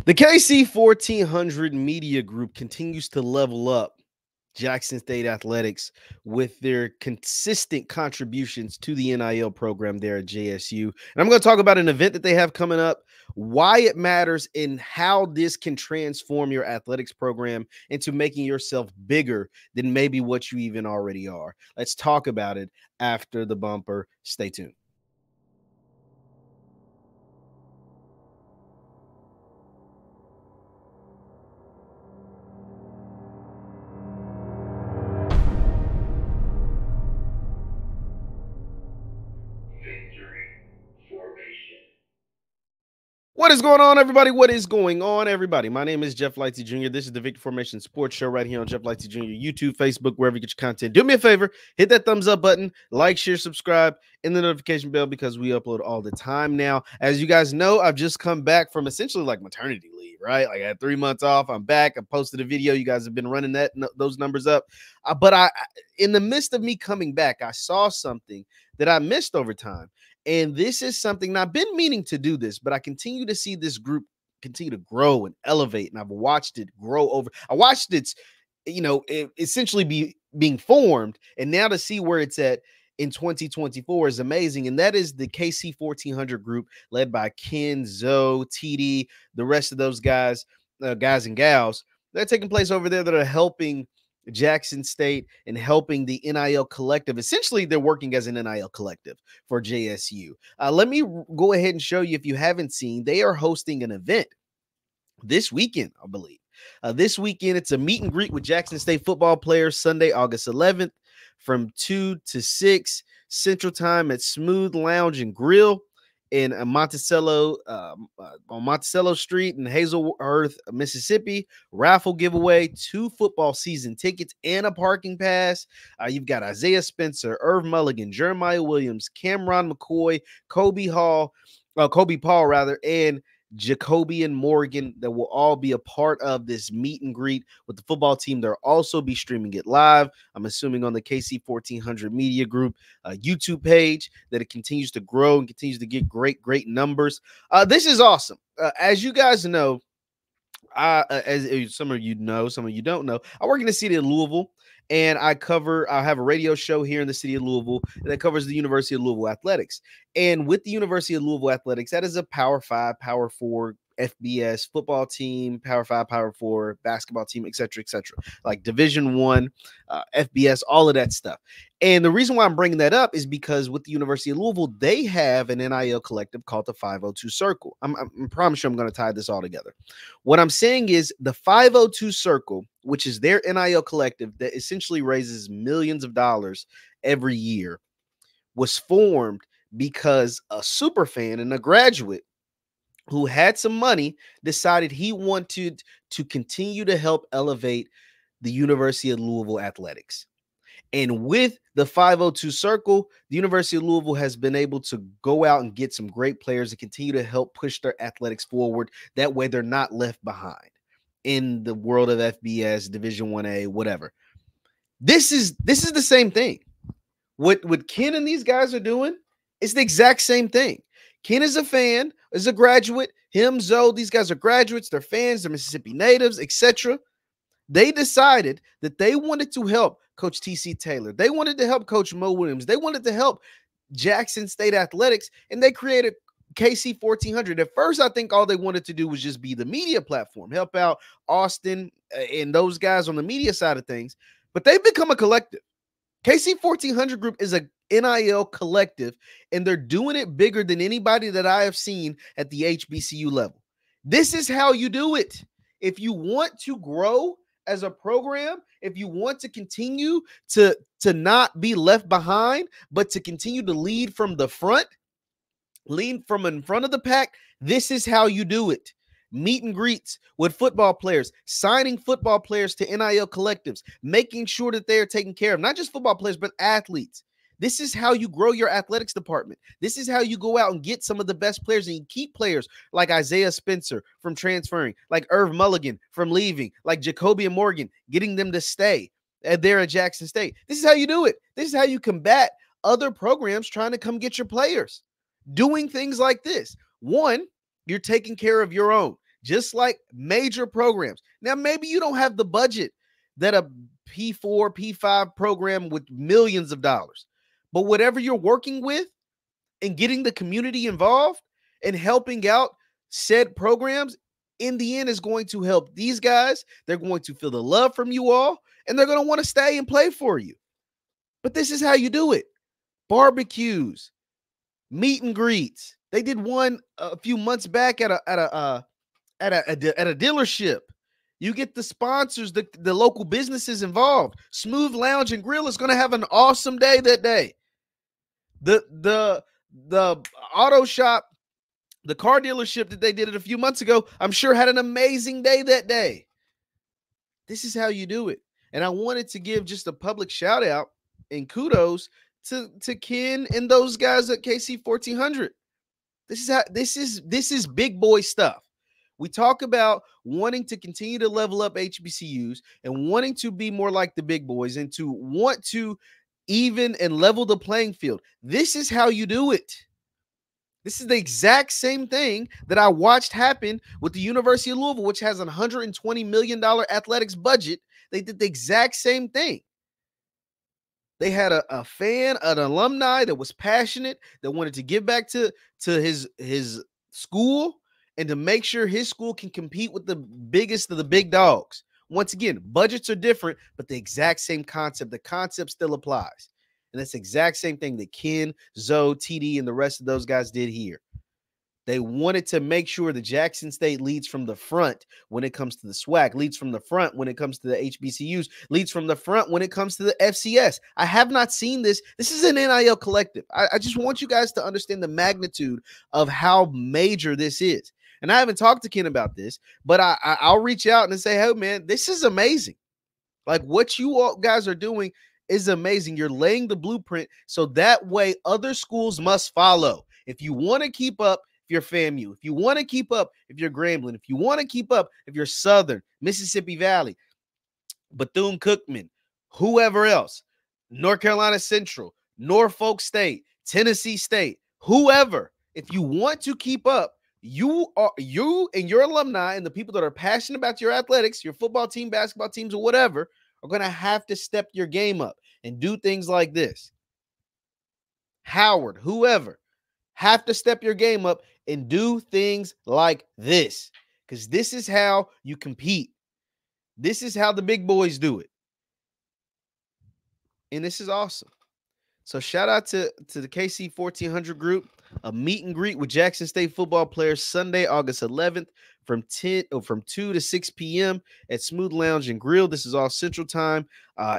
The KC1400 Media Group continues to level up Jackson State athletics with their consistent contributions to the NIL program there at JSU. And I'm going to talk about an event that they have coming up, why it matters, and how this can transform your athletics program into making yourself bigger than maybe what you even already are. Let's talk about it after the bumper. Stay tuned. What is going on, everybody? What is going on, everybody? My name is JeffLightsyJr. This is the Victory Formation Sports Show right here on JeffLightsYJr, YouTube, Facebook, wherever you get your content. Do me a favor, hit that thumbs up button, like, share, subscribe, and the notification bell because we upload all the time now. As you guys know, I've just come back from essentially like maternity leave, right? Like I had 3 months off. I'm back. I posted a video. You guys have been running those numbers up. But in the midst of me coming back, I saw something that I missed over time. And this is something, I've been meaning to do this, but I continue to see this group continue to grow and elevate. And I've watched it grow over. I watched it, essentially being formed. And now to see where it's at in 2024 is amazing. And that is the KC1400 group led by Ken, Zoe, TD, the rest of those guys and gals. They're taking place over there that are helping Jackson State and helping the NIL collective. Essentially, they're working as an NIL collective for JSU. Let me go ahead and show you, if you haven't seen, they are hosting an event this weekend, I believe. This weekend, it's a meet and greet with Jackson State football players, Sunday, August 11th from 2 to 6 Central Time at Smooth Lounge and Grill in Monticello, on Monticello Street in Hazelworth, Mississippi. Raffle giveaway, 2 football season tickets and a parking pass. You've got Isaiah Spencer, Irv Mulligan, Jeremiah Williams, Cameron McCoy, Kobe Paul, and Jacobian Morgan that will all be a part of this meet and greet with the football team. They'll also be streaming it live, I'm assuming, on the KC1400 Media Group YouTube page, that it continues to grow and continues to get great numbers. This is awesome. As you guys know, as some of you know, some of you don't know, I work in the city of Louisville, and I have a radio show here in the city of Louisville that covers the University of Louisville athletics. And with the University of Louisville athletics, that is a Power 5, Power 4 FBS football team, Power 5, Power 4 basketball team, et cetera, like Division 1, FBS, all of that stuff. And the reason why I'm bringing that up is because with the University of Louisville, they have an NIL collective called the 502 Circle. I promise you I'm going to tie this all together. What I'm saying is the 502 Circle, which is their NIL collective that essentially raises millions of dollars every year, was formed because a super fan and a graduate who had some money decided he wanted to continue to help elevate the University of Louisville athletics. And with the 502 Circle, the University of Louisville has been able to go out and get some great players to continue to help push their athletics forward. That way they're not left behind in the world of FBS, Division 1A, whatever. This is the same thing. What Ken and these guys are doing is the exact same thing. Ken is a fan, is a graduate. Him, Zoe, these guys are graduates. They're fans. They're Mississippi natives, etc. They decided that they wanted to help Coach T.C. Taylor. They wanted to help Coach Mo Williams. They wanted to help Jackson State athletics, and they created KC1400. At first, I think all they wanted to do was just be the media platform, help out Austin and those guys on the media side of things. But they've become a collective. KC1400 Group is a NIL collective, and they're doing it bigger than anybody that I have seen at the HBCU level. This is how you do it. If you want to grow as a program, if you want to continue to not be left behind, but to continue to lead from the front, lead from in front of the pack, this is how you do it. Meet and greets with football players, signing football players to NIL collectives, making sure that they are taken care of, not just football players, but athletes. This is how you grow your athletics department. This is how you go out and get some of the best players, and you keep players like Isaiah Spencer from transferring, like Irv Mulligan from leaving, like Jacobian Morgan, getting them to stay there at Jackson State. This is how you do it. This is how you combat other programs trying to come get your players. Doing things like this. One, you're taking care of your own. just like major programs. Now, maybe you don't have the budget that a P4, P5 program with millions of dollars, but whatever you're working with and getting the community involved and helping out said programs, in the end, is going to help these guys. They're going to feel the love from you all, and they're going to want to stay and play for you. But this is how you do it. Barbecues, meet and greets. They did one a few months back at a dealership. You get the sponsors, the local businesses involved. Smooth Lounge and Grill is going to have an awesome day that day. The auto shop, the car dealership that they did it a few months ago, I'm sure had an amazing day that day. This is how you do it. And I wanted to give just a public shout out and kudos to Ken and those guys at KC1400. This is big boy stuff. We talk about wanting to continue to level up HBCUs and wanting to be more like the big boys and to want to even and level the playing field. This is how you do it. This is the exact same thing that I watched happen with the University of Louisville, which has a $120 million athletics budget. They did the exact same thing. They had a fan, an alumni that was passionate, that wanted to give back to his school and to make sure his school can compete with the biggest of the big dogs. Once again, budgets are different, but the exact same concept. The concept still applies. And that's the exact same thing that Ken, Zoe, TD, and the rest of those guys did here. They wanted to make sure that Jackson State leads from the front when it comes to the SWAC, leads from the front when it comes to the HBCUs, leads from the front when it comes to the FCS. I have not seen this. This is an NIL collective. I just want you guys to understand the magnitude of how major this is. And I haven't talked to Ken about this, but I'll reach out and say, hey, man, this is amazing. Like what you all guys are doing is amazing. You're laying the blueprint so that way other schools must follow. If you want to keep up, if you're FAMU, if you want to keep up, if you're Grambling, if you want to keep up, if you're Southern, Mississippi Valley, Bethune-Cookman, whoever else, North Carolina Central, Norfolk State, Tennessee State, whoever, if you want to keep up, you and your alumni and the people that are passionate about your athletics, your football team, basketball teams, or whatever, are going to have to step your game up and do things like this. Howard, whoever, have to step your game up and do things like this, because this is how you compete. This is how the big boys do it. And this is awesome. So shout out to the KC1400 group, a meet and greet with Jackson State football players Sunday, August 11th from 2 to 6 p.m. at Smooth Lounge and Grill. This is all Central Time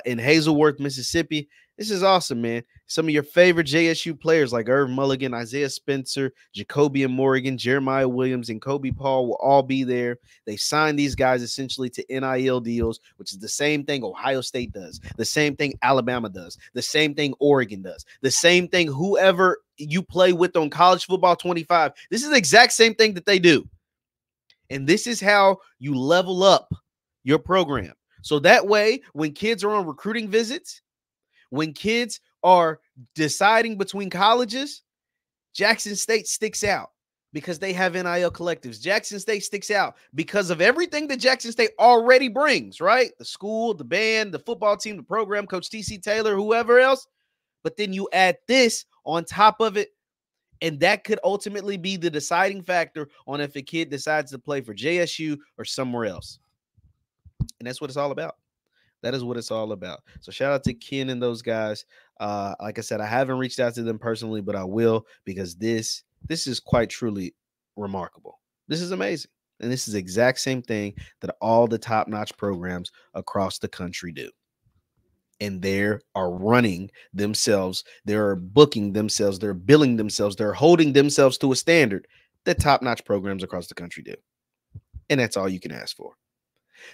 in Hazelworth, Mississippi. This is awesome, man. Some of your favorite JSU players like Irv Mulligan, Isaiah Spencer, Jacobian Morgan, Jeremiah Williams, and Kobe Paul will all be there. They signed these guys essentially to NIL deals, which is the same thing Ohio State does, the same thing Alabama does, the same thing Oregon does, the same thing whoever you play with on College Football 25. This is the exact same thing that they do. And this is how you level up your program. So that way, when kids are on recruiting visits, when kids are deciding between colleges, Jackson State sticks out because they have NIL collectives. Jackson State sticks out because of everything that Jackson State already brings, right? The school, the band, the football team, the program, Coach T.C. Taylor, whoever else. But then you add this on top of it, and that could ultimately be the deciding factor on if a kid decides to play for JSU or somewhere else. And that's what it's all about. That is what it's all about. So shout out to Ken and those guys. Like I said, I haven't reached out to them personally, but I will, because this is quite truly remarkable. This is amazing. And this is the exact same thing that all the top-notch programs across the country do. And they are running themselves. They're booking themselves. They're billing themselves. They're holding themselves to a standard that top-notch programs across the country do. And that's all you can ask for.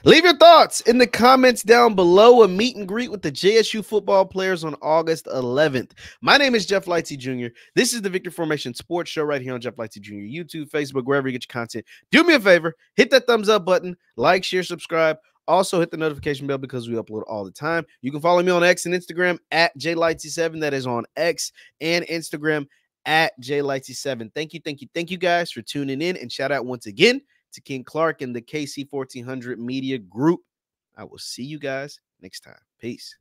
Leave your thoughts in the comments down below. A meet and greet with the JSU football players on August 11th. My name is Jeff Lightsy Jr. This is the Victor Formation Sports Show right here on Jeff Lightsy Jr. YouTube, Facebook, wherever you get your content. Do me a favor, hit that thumbs up button, like, share, subscribe. Also, hit the notification bell because we upload all the time. You can follow me on X and Instagram at JLightsy7. That is on X and Instagram at JLightsy7. Thank you guys for tuning in, and shout out once again to King Clark and the KC1400 Media Group. I will see you guys next time. Peace.